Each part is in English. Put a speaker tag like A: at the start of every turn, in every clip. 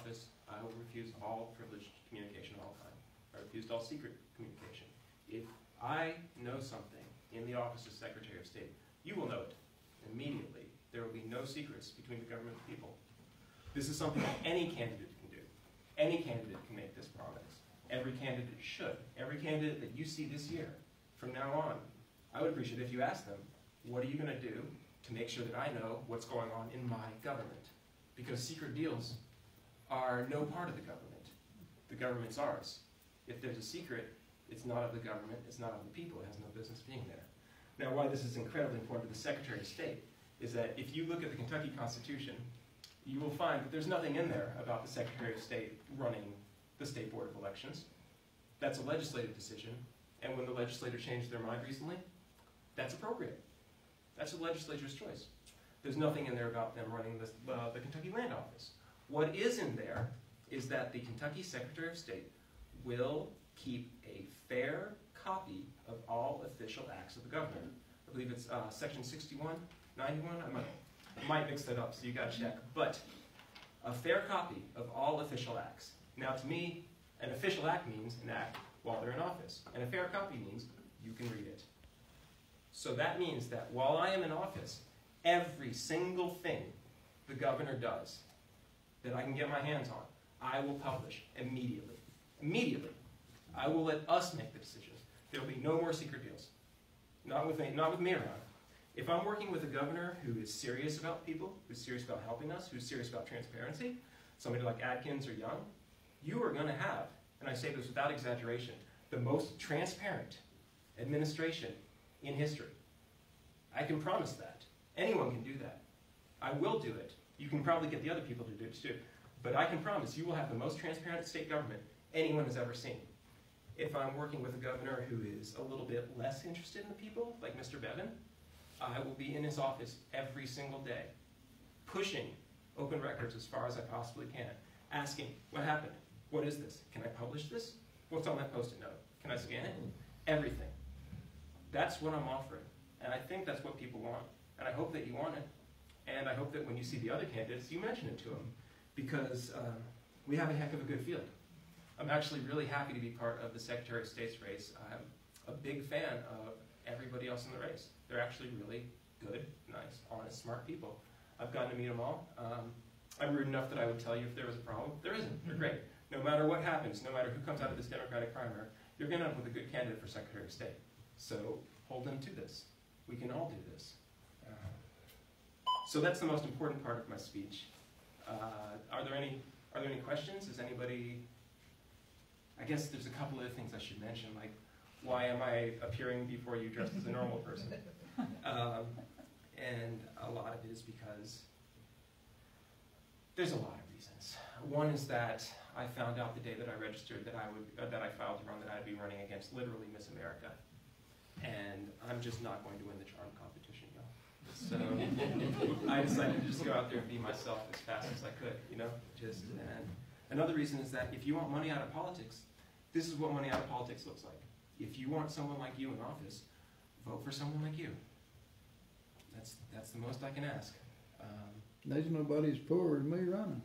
A: office, I will refuse all privileged communication at all time. I refused all secret communication. If I know something in the office of Secretary of State, you will know it immediately. There will be no secrets between the government and the people. This is something that any candidate can do. Any candidate can make this promise. Every candidate should. Every candidate that you see this year, from now on, I would appreciate it if you ask them, what are you going to do to make sure that I know what's going on in my government? Because secret deals are no part of the government. The government's ours. If there's a secret, it's not of the government, it's not of the people, it has no business being there. Now, why this is incredibly important to the Secretary of State is that if you look at the Kentucky Constitution, you will find that there's nothing in there about the Secretary of State running the State Board of Elections. That's a legislative decision, and when the legislature changed their mind recently, that's appropriate. That's the legislature's choice. There's nothing in there about them running the Kentucky Land Office. What is in there is that the Kentucky Secretary of State will keep a fair copy of all official acts of the governor. I believe it's section 61, 91, I might mix that up, so you gotta check. But a fair copy of all official acts. Now to me, an official act means an act while they're in office. And a fair copy means you can read it. So that means that while I am in office, every single thing the governor does that I can get my hands on, I will publish immediately. Immediately. I will let us make the decisions. There will be no more secret deals. Not with me around. If I'm working with a governor who is serious about people, who's serious about helping us, who's serious about transparency, somebody like Adkins or Young, you are going to have, and I say this without exaggeration, the most transparent administration in history. I can promise that. Anyone can do that. I will do it. You can probably get the other people to do it too. But I can promise you will have the most transparent state government anyone has ever seen. If I'm working with a governor who is a little bit less interested in the people, like Mr. Bevin, I will be in his office every single day, pushing open records as far as I possibly can, asking, what happened? What is this? Can I publish this? What's on that Post-it note? Can I scan it? Everything. That's what I'm offering. And I think that's what people want. And I hope that you want it. And I hope that when you see the other candidates, you mention it to them. Because we have a heck of a good field. I'm actually really happy to be part of the Secretary of State's race. I'm a big fan of everybody else in the race. They're actually really good, nice, honest, smart people. I've gotten to meet them all. I'm rude enough that I would tell you if there was a problem. There isn't. They're great. No matter what happens, no matter who comes out of this Democratic primary, you're going to end up with a good candidate for Secretary of State. So hold them to this. We can all do this. So that's the most important part of my speech. Are there any questions? Is anybody? I guess there's a couple of things I should mention, like why am I appearing before you dressed as a normal person? And a lot of it is because there's a lot of reasons. One is that I found out the day that I registered that I filed to run that I'd be running against literally Miss America, and I'm just not going to win the charm competition, y'all. So I decided to just go out there and be myself as fast as I could, you know. And another reason is that if you want money out of politics, this is what money out of politics looks like. If you want someone like you in office, vote for someone like you. That's the most I can ask.
B: There's nobody as poor as me running.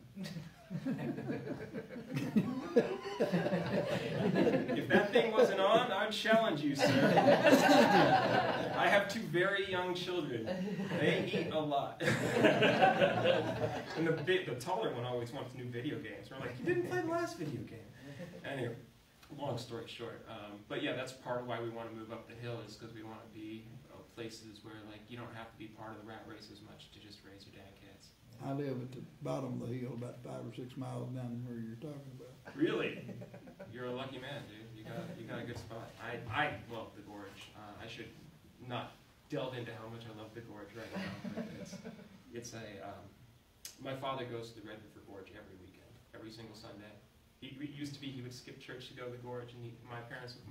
A: If that thing wasn't on, I'd challenge you, sir. I have two very young children. They eat a lot. And the taller one always wants new video games. We're like, you didn't play the last video game. Anyway, long story short. But yeah, that's part of why we want to move up the hill, is because we want to be places where like you don't have to be part of the rat race as much to just raise your dang kids.
B: I live at the bottom of the hill, about 5 or 6 miles down where you're talking about.
A: Really? You're a lucky man, dude. You got a good spot. I love the gorge. I should not delve into how much I love the gorge right now, but it's a. My father goes to the Red River Gorge every weekend, every single Sunday. He used to be he would skip church to go to the gorge, and my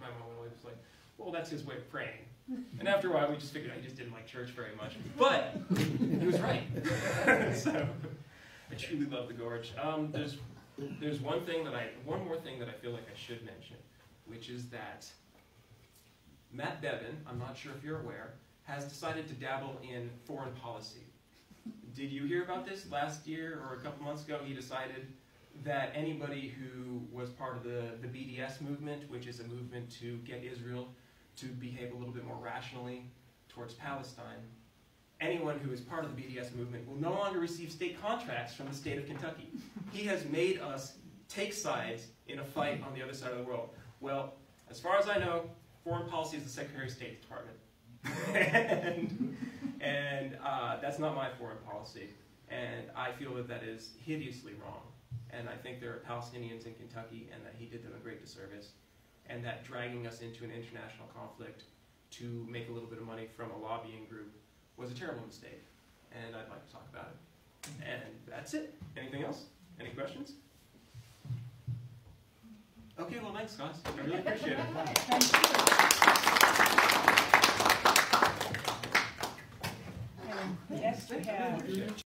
A: mom always was like, well, that's his way of praying. And after a while, we just figured I just didn't like church very much. But he was right. So I truly love the gorge. There's one more thing that I feel like I should mention, which is that Matt Bevin, I'm not sure if you're aware, has decided to dabble in foreign policy. Did you hear about this last year or a couple months ago? He decided that anybody who was part of the BDS movement, which is a movement to get Israel to behave a little bit more rationally towards Palestine, anyone who is part of the BDS movement will no longer receive state contracts from the state of Kentucky. He has made us take sides in a fight on the other side of the world. Well, as far as I know, foreign policy is the Secretary of State's department. and that's not my foreign policy. And I feel that that is hideously wrong. And I think there are Palestinians in Kentucky, and that he did them a great disservice. And that dragging us into an international conflict to make a little bit of money from a lobbying group was a terrible mistake. And I'd like to talk about it. And that's it. Anything else? Any questions? Okay, well, thanks, guys. I really appreciate it.
C: Next we have